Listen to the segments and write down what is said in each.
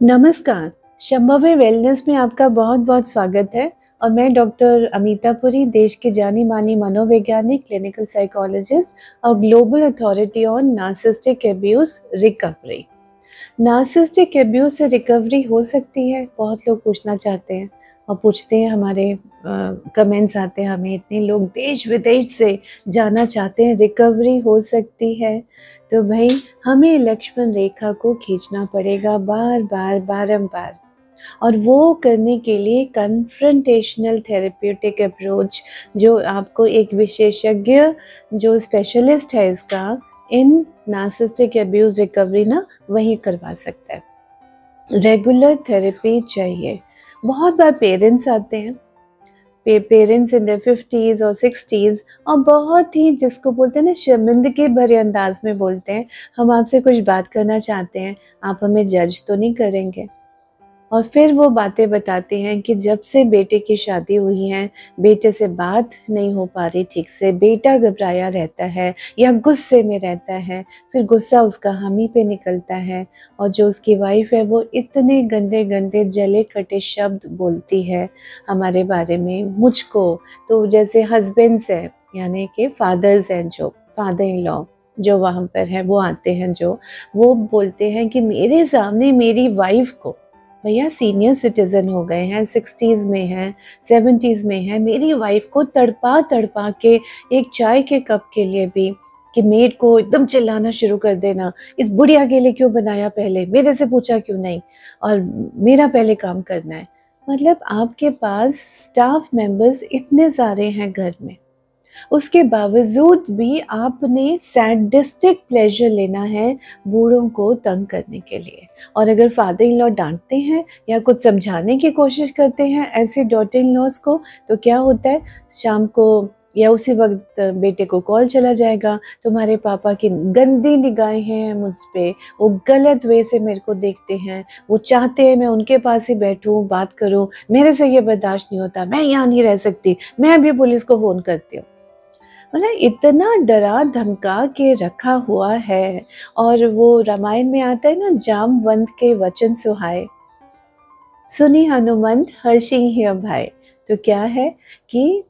नमस्कार, संभव वेलनेस में आपका बहुत-बहुत स्वागत है और मैं डॉक्टर अमिता पुरी, देश की जानी-मानी मनोवैज्ञानिक, क्लिनिकल साइकोलॉजिस्ट और global authority on narcissistic abuse recovery. Narcissistic abuse से रिकवरी हो सकती है? बहुत लोग पूछना चाहते हैं और पूछते हैं, हमारे कमेंट्स आते हैं, हमें इतने लोग देश-विदेश से जानना चाहते हैं, रिकवरी हो सकती है? तो भई हमें लक्ष्मण रेखा को खींचना पड़ेगा बार-बार, बारंबार, और वो करने के लिए कन्फ्रंटेशनल थेरेप्यूटिक अप्रोच, जो आपको एक विशेषज्ञ जो स्पेशलिस्ट है इसका इन नार्सिसिस्टिक अब्यूज़ रिकवरी ना, वही करवा सकता है। रेगुलर थेरेपी चाहिए। बहुत बार पेरेंट्स आते हैं, पेरेंट्स इन देयर 50s और 60s, और बहुत ही जिसको बोलते हैं ना, शर्मिंदगी भरे अंदाज में बोलते हैं, हम आपसे कुछ बात करना चाहते हैं, आप हमें जज तो नहीं करेंगे? और फिर वो बातें बताते हैं कि जब से बेटे की शादी हुई है, बेटे से बात नहीं हो पा रही ठीक से, बेटा घबराया रहता है या गुस्से में रहता है, फिर गुस्सा उसका हम ही पे निकलता है, और जो उसकी वाइफ़ है वो इतने गंदे-गंदे जले-कटे शब्द बोलती है हमारे बारे में, मुझको। तो जैसे हस्बैंड्स हैं, यानी कि फादर्स हैं, जो फादर इन लॉ जो वहाँ पर हैं, वो आते हैं जो, वो बोलते हैं कि मेरे सामने मेरी वाइफ़ को, भैया सीनियर सिटीज़न हो गए हैं, 60s में हैं, 70s में हैं, मेरी वाइफ़ को तड़पा-तड़पा के एक चाय के कप के लिए भी, कि मेड को एकदम चिल्लाना शुरू कर देना, इस बुढ़िया के लिए क्यों बनाया पहले? मेरे से पूछा क्यों नहीं? और मेरा पहले काम करना है। मतलब आपके पास स्टाफ मेंबर्स इतने सारे हैं घर में, उसके बावजूद भी आपने सैडिस्टिक प्लेज़र लेना है बूढ़ों को तंग करने के लिए। और अगर फादर इन लॉ डाँटते हैं या कुछ समझाने की कोशिश करते हैं ऐसे डॉटर इन लॉज़ को, तो क्या होता है, शाम को या उसी वक़्त बेटे को कॉल चला जाएगा, तुम्हारे पापा की गंदी निगाहें हैं मुझ पे, वो गलत वे से मेरे को देखते हैं, वो चाहते हैं मैं उनके पास ही बैठूँ, बात करूँ, मेरे से ये बर्दाश्त नहीं होता, मैं यहाँ नहीं रह सकती, मैं अभी पुलिस को फ़ोन करती हूँ। मतलब इतना डरा धमका के रखा हुआ है। और वो रामायण में आता है ना, जामवंत के वचन सुहाए, सुनी हनुमंत हर्षि हिय भाई। तो क्या है कि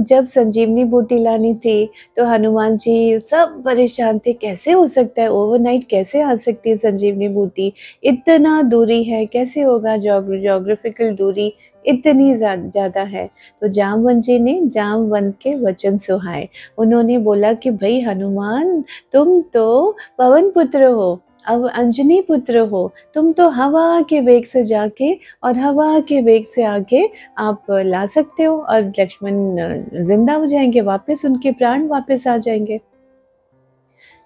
जब संजीवनी बूटी लानी थी, तो हनुमान जी सब परेशान थे, कैसे हो सकता है, ओवरनाइट कैसे आ सकती है संजीवनी बूटी, इतना दूरी है, कैसे होगा, ज्योग्राफिकल दूरी इतनी ज़्यादा है। तो जामवंत जी ने जामवंत के वचन सुहाए, उन्होंने बोला कि भाई हनुमान, तुम तो पवन पुत्र हो, अब अंजनी पुत्र हो, तुम तो हवा के वेग से जाके और हवा के वेग से आके आप ला सकते हो, और लक्ष्मण ज़िंदा हो जाएँगे, वापस उनके प्राण वापस आ जाएँगे।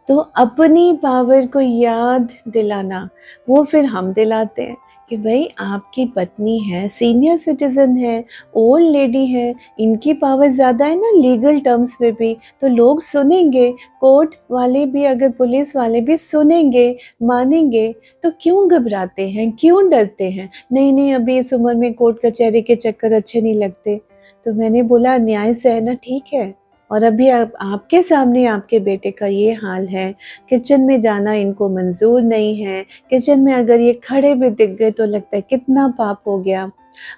तो अपनी पावर को याद दिलाना, वो फिर हम दिलाते हैं कि भई आपकी पत्नी है, सीनियर सिटीज़न है, ओल्ड लेडी है, इनकी पावर ज़्यादा है ना लीगल टर्म्स में भी, तो लोग सुनेंगे, कोर्ट वाले भी, अगर पुलिस वाले भी सुनेंगे, मानेंगे, तो क्यों घबराते हैं, क्यों डरते हैं? नहीं, अभी इस उम्र में कोर्ट कचहरी के चक्कर अच्छे नहीं लगते। तो मैंने बोला, न्याय सहना ठीक है, और अभी आपके सामने आपके बेटे का ये हाल है, किचन में जाना इनको मंज़ूर नहीं है, किचन में अगर ये खड़े भी दिख गए तो लगता है कितना पाप हो गया।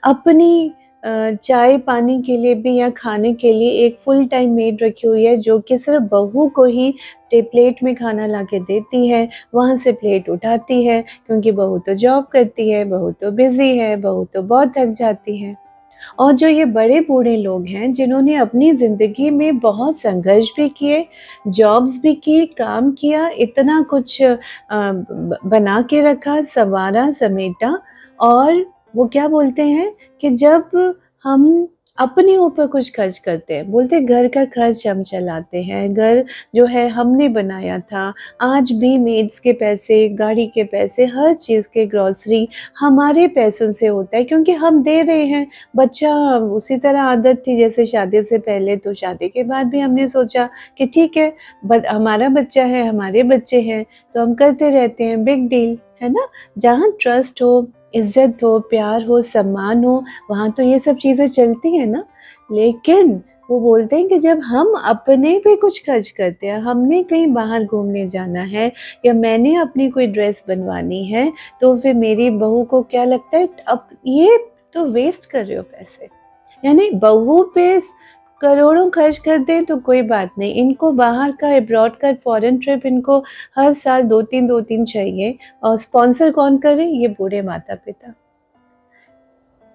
अपनी चाय पानी के लिए भी या खाने के लिए एक फुल टाइम मेड रखी हुई है, जो कि सिर्फ़ बहू को ही प्लेट में खाना ला के देती है, वहाँ से प्लेट उठाती है, क्योंकि बहू तो जॉब करती है, बहू तो बिज़ी है, बहू तो बहुत थक जाती है। और जो ये बड़े बूढ़े लोग हैं, जिन्होंने अपनी ज़िंदगी में बहुत संघर्ष भी किए, जॉब्स भी की, काम किया, इतना कुछ बना के रखा, सँवारा, समेटा, और वो क्या बोलते हैं कि जब हम अपने ऊपर कुछ खर्च करते हैं, बोलते हैं घर का खर्च हम चलाते हैं, घर जो है हमने बनाया था, आज भी मेड्स के पैसे, गाड़ी के पैसे, हर चीज़ के ग्रॉसरी हमारे पैसों से होता है, क्योंकि हम दे रहे हैं। बच्चा उसी तरह आदत थी जैसे शादी से पहले, तो शादी के बाद भी हमने सोचा कि ठीक है, हमारा बच्चा है, हमारे बच्चे हैं, तो हम करते रहते हैं, बिग डील, है ना? जहाँ ट्रस्ट हो, इज़्ज़त हो, प्यार हो, सम्मान हो, वहाँ तो ये सब चीज़ें चलती हैं ना। लेकिन वो बोलते हैं कि जब हम अपने पे कुछ खर्च करते हैं, हमने कहीं बाहर घूमने जाना है या मैंने अपनी कोई ड्रेस बनवानी है, तो फिर मेरी बहू को क्या लगता है, अब ये तो वेस्ट कर रहे हो पैसे। यानी बहू पे करोड़ों खर्च कर दें तो कोई बात नहीं, इनको बाहर का अब्रॉड का फॉरेन ट्रिप इनको हर साल 2-3 चाहिए, और स्पॉन्सर कौन करे, ये बूढ़े माता-पिता।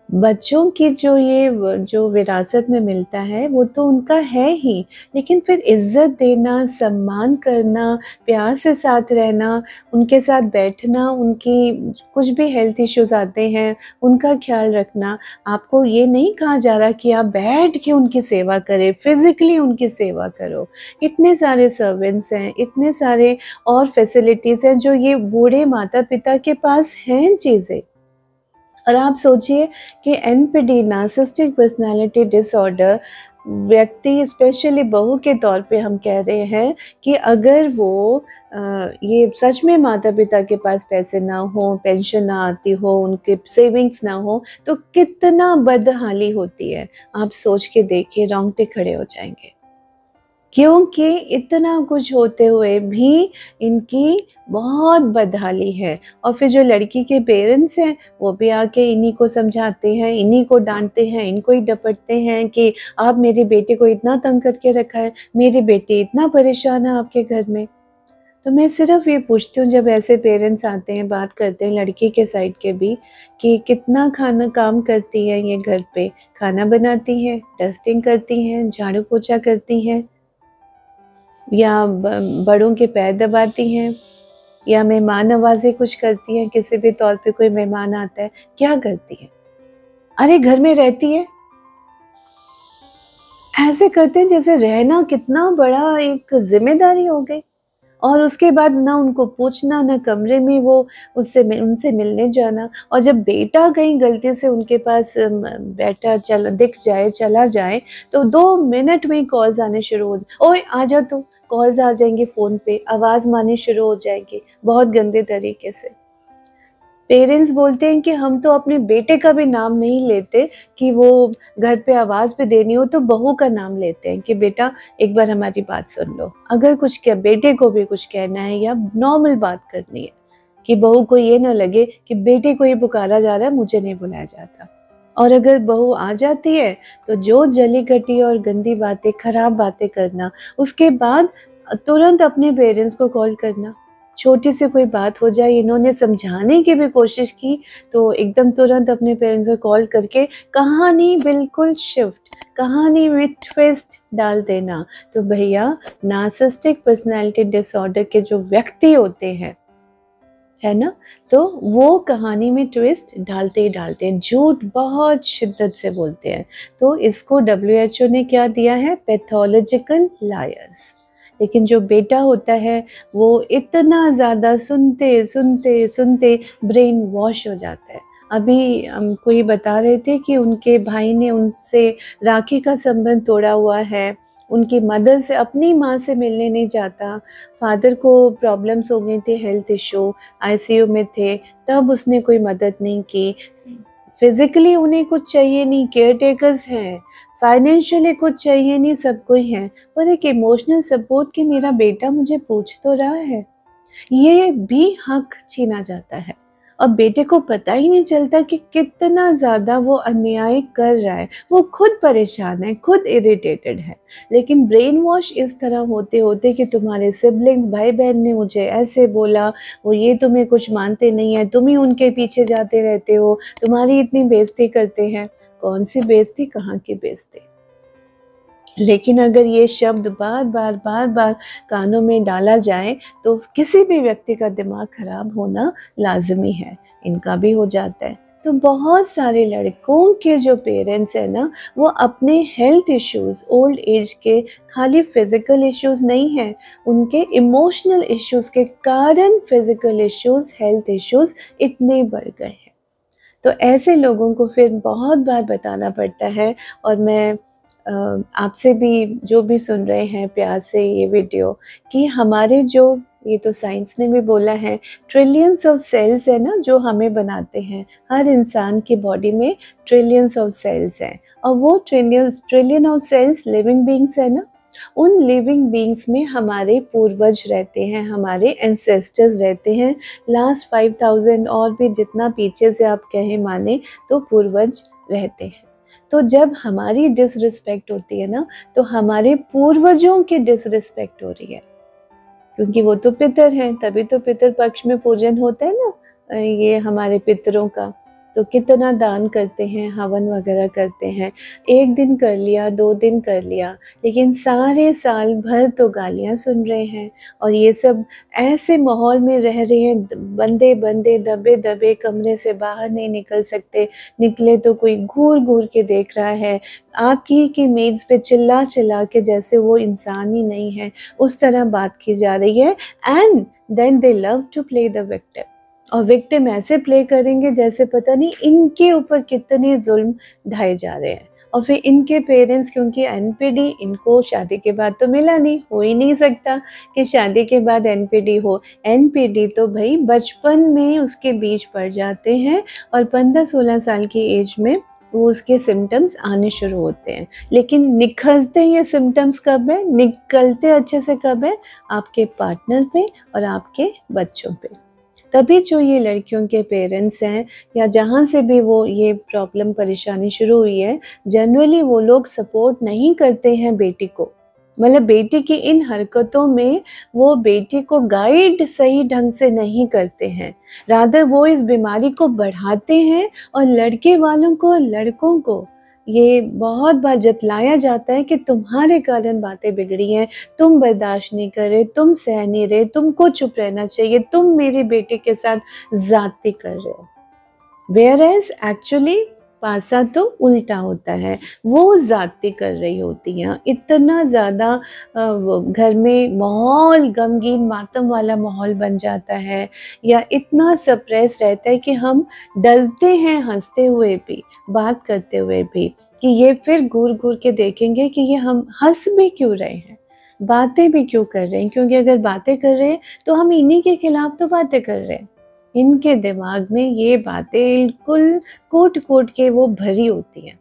बच्चों की जो विरासत में मिलता है वो तो उनका है ही, लेकिन फिर इज़्ज़त देना, सम्मान करना, प्यार से साथ रहना, उनके साथ बैठना, उनकी कुछ भी हेल्थ इश्यूज़ आते हैं, उनका ख़्याल रखना। आपको ये नहीं कहा जा रहा कि आप बैठ के उनकी सेवा करें, फ़िज़िकली उनकी सेवा करो। इतने सारे सर्वेंट्स हैं, इतने सारे और फैसिलिटीज़ हैं जो ये बूढ़े माता-पिता के पास हैं चीज़ें। और आप सोचिए कि एनपीडी नार्सिसिस्टिक पर्सनैलिटी डिसऑर्डर व्यक्ति, स्पेशली बहू के तौर पे हम कह रहे हैं कि अगर वो ये सच में माता-पिता के पास पैसे ना हो, पेंशन ना आती हो, उनके सेविंग्स ना हो, तो कितना बदहाली होती है। आप सोच के देखिए, रोंगटे खड़े हो जाएँगे। क्योंकि इतना कुछ होते हुए भी इनकी बहुत बदहाली है, और फिर जो लड़की के पेरेंट्स हैं, वो भी आके इन्हीं को समझाते हैं, इन्हीं को डाँटते हैं, इनको ही डपटते हैं कि आप मेरे बेटे को इतना तंग करके रखा है, मेरी बेटी इतना परेशान है आपके घर में। तो मैं सिर्फ़ ये पूछती हूँ, जब ऐसे पेरेंट्स आते हैं, बात करते हैं लड़की के साइड के भी, कि कितना खाना काम करती है ये घर पे? खाना बनाती हैं, डस्टिंग करती हैं, झाड़ू-पोछा करती हैं, या बड़ों के पैर दबाती हैं, या मेहमान नवाज़ी कुछ करती हैं, किसी भी तौर पे कोई मेहमान आता है, क्या करती हैं? अरे घर में रहती है। ऐसे करते हैं जैसे रहना कितना बड़ा एक ज़िम्मेदारी हो गई, और उसके बाद ना उनको पूछना, ना कमरे में वो उनसे मिलने जाना। और जब बेटा कहीं गलती से उनके पास बैठा दिख जाए, चला जाए, तो 2 मिनट में कॉल्स आने शुरू हो, ओए आ जा तू, कॉल्स आ जाएँगी फ़ोन पे, आवाज़ मारनी शुरू हो जाएगी, बहुत गंदे तरीके से। पेरेंट्स बोलते हैं कि हम तो अपने बेटे का भी नाम नहीं लेते, कि वो घर पे आवाज़ भी देनी हो तो बहू का नाम लेते हैं कि बेटा एक बार हमारी बात सुन लो। अगर कुछ क्या बेटे को भी कुछ कहना है या नॉर्मल बात करनी है, कि बहू को ये ना लगे कि बेटे को ही पुकारा जा रहा है, मुझे नहीं बुलाया जाता। और अगर बहू आ जाती है तो जो जली-कटी और गंदी बातें, खराब बातें करना, उसके बाद तुरंत अपने पेरेंट्स को कॉल करना। छोटी सी कोई बात हो जाए, इन्होंने समझाने की भी कोशिश की, तो एकदम तुरंत अपने पेरेंट्स को कॉल करके कहानी बिल्कुल शिफ्ट, कहानी में ट्विस्ट डाल देना। तो भैया, नार्सिसिस्टिक पर्सनैलिटी डिसऑर्डर के जो व्यक्ति होते हैं, है ना? तो वो कहानी में ट्विस्ट डालते ही डालते हैं, झूठ बहुत शिद्दत से बोलते हैं। तो इसको डब्ल्यूएचओ ने क्या दिया है? Pathological lawyers. लेकिन जो बेटा होता है, वो इतना ज़्यादा सुनते, सुनते, सुनते ब्रेन वॉश हो जाता है। अभी हमको ये बता रहे थे कि उनके भाई ने उनसे राखी का संबंध तोड़ा हुआ है, उनकी मदर से, अपनी माँ से मिलने नहीं चाहता। फादर को प्रॉब्लम्स हो गई थी, हेल्थ इश्यू, आईसीयू में थे, तब उसने कोई मदद नहीं की। फिज़िकली उन्हें कुछ चाहिए नहीं, केयरटेकर्स हैं, फाइनेंशियली कुछ चाहिए नहीं, सब कोई है, पर एक इमोशनल सपोर्ट कि मेरा बेटा मुझे पूछ तो रहा है, ये भी हक छीना जाता है। और बेटे को पता ही नहीं चलता कि कितना ज़्यादा वो अन्याय कर रहा है। वो खुद परेशान है, खुद इरिटेटेड है। लेकिन ब्रेन वॉश इस तरह होते-होते कि तुम्हारे सिबलिंग्स, भाई-बहन ने मुझे ऐसे बोला, वो ये तुम्हें कुछ मानते नहीं हैं, तुम ही उनके पीछे जाते रहते हो, तुम्हारी इतनी बेइज़्ज़ती करते हैं। कौन-सी बेइज़्ज़ती, कहाँ की बेइज़्ज़ती? लेकिन अगर ये शब्द बार-बार, बार-बार कानों में डाला जाए, तो किसी भी व्यक्ति का दिमाग खराब होना लाज़मी है, इनका भी हो जाता है। तो बहुत सारे लड़कों के जो पेरेंट्स हैं ना, वो अपने हेल्थ इश्यूज़, ओल्ड एज के, खाली फिज़िकल इश्यूज़ नहीं हैं, उनके इमोशनल इश्यूज़ के कारण फिज़िकल इश्यूज़, हेल्थ इश्यूज़ इतने बढ़ गए हैं। तो ऐसे लोगों को फिर बहुत बार बताना पड़ता है, और मैं आपसे भी जो भी सुन रहे हैं प्यार से ये वीडियो, कि हमारे जो, ये तो साइंस ने भी बोला है, ट्रिलियंस ऑफ सेल्स है ना जो हमें बनाते हैं। हर इंसान की बॉडी में ट्रिलियंस ऑफ सेल्स हैं, और वो trillion of cells living beings है ना। उन लिविंग बीइंग्स में हमारे पूर्वज रहते हैं, हमारे एंसेस्टर्स रहते हैं, लास्ट 5000 और भी जितना पीछे से आप कहें माने तो पूर्वज रहते हैं। तो जब हमारी डिसरिस्पेक्ट होती है ना, तो हमारे पूर्वजों की डिसरिस्पेक्ट हो रही है, क्योंकि वो तो पितर हैं, तभी तो पितर पक्ष में पूजन होता है ना, ये हमारे पितरों का। तो कितना दान करते हैं, हवन वगैरह करते हैं, 1 दिन कर लिया, 2 दिन कर लिया, लेकिन सारे साल भर तो गालियाँ सुन रहे हैं। और ये सब ऐसे माहौल में रह रहे हैं, बंदे बंदे दबे दबे, कमरे से बाहर नहीं निकल सकते, निकले तो कोई घूर घूर के देख रहा है, आपकी की मेड्स पे चिल्ला चिल्ला के, जैसे वो इंसान ही नहीं है, उस तरह बात की जा रही है। And then they love to play the victim, और विक्टिम ऐसे प्ले करेंगे जैसे पता नहीं इनके ऊपर कितने जुल्म ढाए जा रहे हैं। और फिर इनके पेरेंट्स, क्योंकि एनपीडी इनको शादी के बाद तो मिला नहीं, हो ही नहीं सकता कि शादी के बाद एनपीडी हो। एनपीडी तो भाई बचपन में उसके बीज पड़ जाते हैं, और 15-16 साल की एज में वो उसके सिम्टम्स आने शुरू होते हैं। लेकिन निखरते ये सिम्टम्स कब है, निकलते अच्छे से कब है, आपके पार्टनर पे और आपके बच्चों पे। तभी जो ये लड़कियों के पेरेंट्स हैं, या जहाँ से भी वो ये प्रॉब्लम परेशानी शुरू हुई है, जनरली वो लोग सपोर्ट नहीं करते हैं बेटी को, मतलब बेटी की इन हरकतों में वो बेटी को गाइड सही ढंग से नहीं करते हैं, रादर वो इस बीमारी को बढ़ाते हैं। और लड़के वालों को, लड़कों को ये बहुत बार जतलाया जाता है कि तुम्हारे कारण बातें बिगड़ी हैं, तुम बर्दाश्त नहीं कर रहे, तुम सह नहीं रहे, तुमको चुप रहना चाहिए, तुम मेरी बेटी के साथ ज्यादती कर रहे हो। वेयरएज एक्चुअली पासा तो उल्टा होता है, वो ज्यादती कर रही होती हैं। इतना ज़्यादा घर में माहौल गमगीन मातम वाला माहौल बन जाता है, या इतना सप्रेस रहता है कि हम डरते हैं हंसते हुए भी, बात करते हुए भी, कि ये फिर घूर घूर के देखेंगे कि ये हम हंस भी क्यों रहे हैं, बातें भी क्यों कर रहे हैं, क्योंकि अगर बातें कर रहे हैं तो हम इन्हीं के खिलाफ तो बातें कर रहे हैं। इनके दिमाग में ये बातें बिल्कुल कोट कोट के वो भरी होती हैं,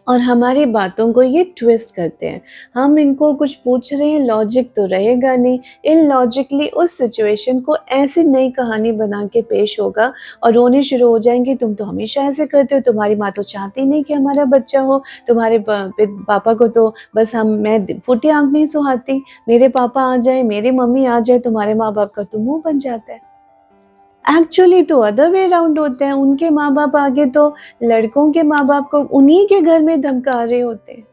और हमारी बातों को ये ट्विस्ट करते हैं। हम इनको कुछ पूछ रहे हैं, लॉजिक तो रहेगा नहीं, इलॉजिकली उस सिचुएशन को ऐसी नई कहानी बना के पेश होगा, और रोने शुरू हो जाएंगे, तुम तो हमेशा ऐसे करते हो, तुम्हारी माँ तो चाहती नहीं कि हमारा बच्चा हो, तुम्हारे पापा को तो बस मैं फूटी आँख नहीं सुहाती, मेरे पापा आ जाए, मेरी मम्मी आ जाए, तुम्हारे माँ बाप का तो मुँह बन जाता है। एक्चुअली तो अदर वे अराउंड होते हैं, उनके माँ बाप आगे तो लड़कों के माँ बाप को उन्हीं के घर में धमका रहे होते हैं।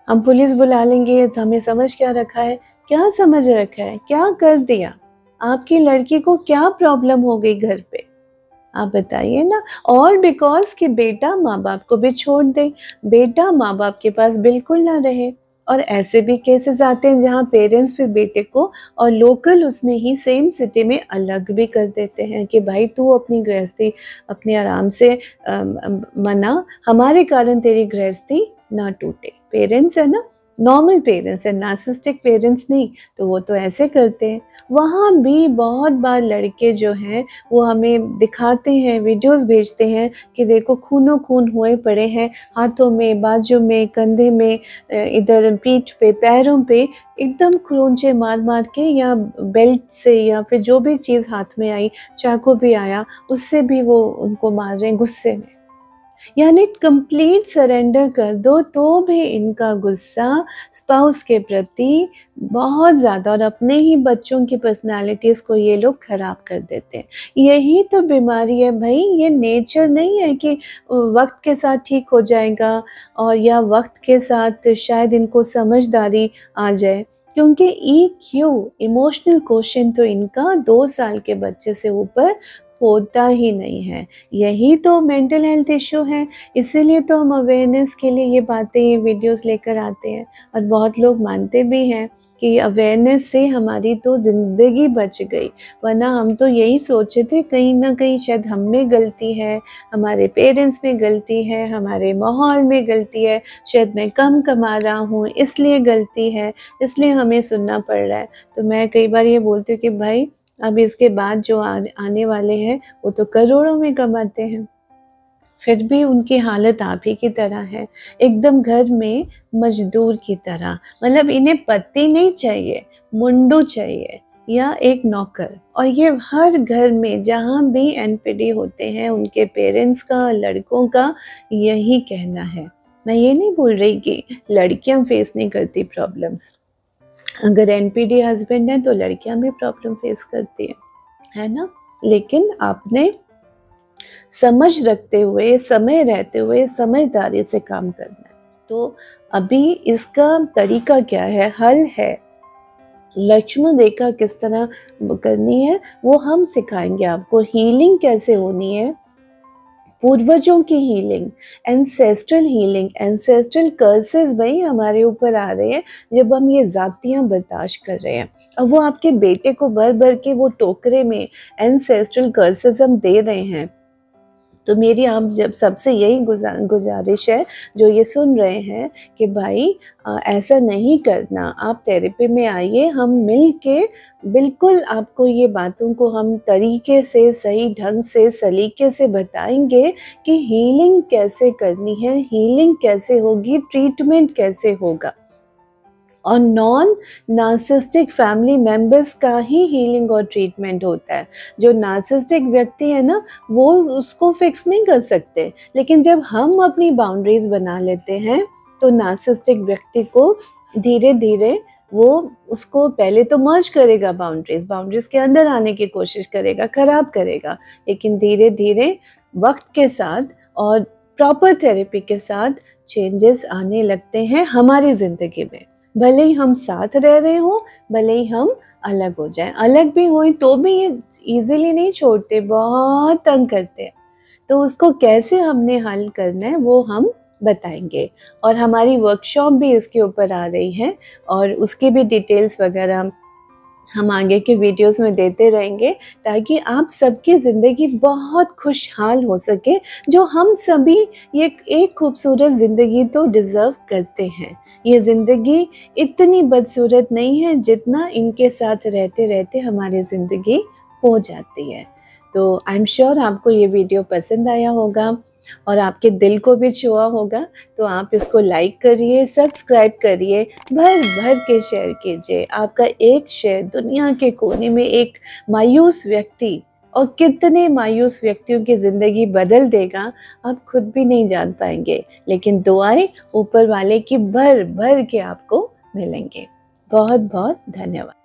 हम पुलिस बुला लेंगे, हमें समझ क्या रखा है, क्या समझ रखा है, क्या कर दिया, आपकी लड़की को क्या प्रॉब्लम हो गई घर पे, आप बताइए ना। ऑल बिकॉज कि बेटा माँ बाप को भी छोड़ दे, बेटा माँ बाप के पास बिल्कुल ना रहे। और ऐसे भी केसेस आते हैं जहाँ पेरेंट्स फिर बेटे को और लोकल उसमें ही सेम सिटी में अलग भी कर देते हैं कि भाई तू अपनी गृहस्थी अपने आराम से मना, हमारे कारण तेरी गृहस्थी ना टूटे। पेरेंट्स है ना, नॉर्मल पेरेंट्स है, नार्सिसिस्टिक पेरेंट्स नहीं, तो वो तो ऐसे करते हैं। वहाँ भी बहुत बार लड़के जो हैं वो हमें दिखाते हैं, वीडियोस भेजते हैं कि देखो खूनो खून हुए पड़े हैं, हाथों में, बाजू में, कंधे में, इधर पीठ पे, पैरों पे, एकदम खरोंचे मार मार के, या बेल्ट से, या फिर जो भी चीज़ हाथ में आई, चाकू भी आया, उससे भी वो उनको मार रहे हैं गुस्से में। यानी कंप्लीट सरेंडर कर दो तो भी इनका गुस्सा स्पाउस के प्रति बहुत ज़्यादा, और अपने ही बच्चों की पर्सनालिटीज़ को ये लोग ख़राब कर देते हैं। यही तो बीमारी है भाई, ये नेचर नहीं है कि वक्त के साथ ठीक हो जाएगा, और या वक्त के साथ शायद इनको समझदारी आ जाए, क्योंकि EQ इमोशनल क्वोशेंट तो इनका 2 साल के बच्चे से ऊपर होता ही नहीं है। यही तो मेंटल हेल्थ इश्यू है, इसीलिए तो हम अवेयरनेस के लिए ये बातें, ये वीडियोस लेकर आते हैं, और बहुत लोग मानते भी हैं कि अवेयरनेस से हमारी तो ज़िंदगी बच गई, वरना हम तो यही सोचे थे कहीं न कहीं शायद हम में गलती है, हमारे पेरेंट्स में गलती है, हमारे माहौल में गलती है, शायद मैं कम कमा रहा हूँ इसलिए गलती है, इसलिए हमें सुनना पड़ रहा है। तो मैं कई बार ये बोलती हूँ कि भाई अब इसके बाद जो आने वाले हैं वो तो करोड़ों में कमाते हैं, फिर भी उनकी हालत आप ही की तरह है, एकदम घर में मज़दूर की तरह। मतलब इन्हें पति नहीं चाहिए, मुंडू चाहिए या एक नौकर। और ये हर घर में जहाँ भी एनपीडी होते हैं उनके पेरेंट्स का, लड़कों का यही कहना है। मैं ये नहीं बोल रही कि लड़कियाँ फेस नहीं करती प्रॉब्लम्स। अगर एनपीडी हस्बैंड है तो लड़कियाँ भी प्रॉब्लम फेस करती है ना? लेकिन आपने समझ रखते हुए, समय रहते हुए समझदारी से काम करना है। तो अभी इसका तरीका क्या है, हल है, लक्ष्मण रेखा किस तरह करनी है वो हम सिखाएंगे आपको। हीलिंग कैसे होनी है, पूर्वजों की हीलिंग, एंसेस्ट्रल कर्सेस भाई हमारे ऊपर आ रहे हैं जब हम ये जातियां बर्दाश्त कर रहे हैं। अब वो आपके बेटे को भर भर के वो टोकरे में एंसेस्ट्रल कर्सेस हम दे रहे हैं। तो मेरी आप जब सबसे यही गुजारिश है जो ये सुन रहे हैं कि भाई ऐसा नहीं करना, आप थेरेपी में आइए, हम मिल के बिल्कुल आपको ये बातों को हम तरीके से, सही ढंग से, सलीके से बताएंगे कि हीलिंग कैसे करनी है, हीलिंग कैसे होगी, ट्रीटमेंट कैसे होगा। और नॉन नार्सिस्टिक फैमिली मेंबर्स का ही हीलिंग और ट्रीटमेंट होता है। जो नार्सिस्टिक व्यक्ति है ना, वो उसको फिक्स नहीं कर सकते, लेकिन जब हम अपनी बाउंड्रीज बना लेते हैं तो नार्सिस्टिक व्यक्ति को धीरे धीरे वो उसको पहले तो मर्ज करेगा, बाउंड्रीज के अंदर आने की कोशिश करेगा, खराब करेगा, लेकिन धीरे धीरे वक्त के साथ और प्रॉपर थेरेपी के साथ चेंजेस आने लगते हैं हमारी ज़िंदगी में। भले ही हम साथ रह रहे हों, भले ही हम अलग हो जाएं, अलग भी हों तो भी ये इजीली नहीं छोड़ते, बहुत तंग करते हैं। तो उसको कैसे हमने हल करना है वो हम बताएंगे। और हमारी वर्कशॉप भी इसके ऊपर आ रही है और उसकी भी डिटेल्स वगैरह हम आगे के वीडियोस में देते रहेंगे, ताकि आप सबकी ज़िंदगी बहुत खुशहाल हो सके, जो हम सभी ये एक खूबसूरत ज़िंदगी तो डिज़र्व करते हैं। ये ज़िंदगी इतनी बदसूरत नहीं है जितना इनके साथ रहते रहते हमारी ज़िंदगी हो जाती है। तो आई एम श्योर आपको ये वीडियो पसंद आया होगा और आपके दिल को भी छुआ होगा। तो आप इसको लाइक करिए, सब्सक्राइब करिए, भर भर के शेयर कीजिए। आपका एक शेयर दुनिया के कोने में एक मायूस व्यक्ति और कितने मायूस व्यक्तियों की ज़िंदगी बदल देगा, आप खुद भी नहीं जान पाएंगे। लेकिन दुआएं ऊपर वाले की भर भर के आपको मिलेंगे। बहुत बहुत धन्यवाद।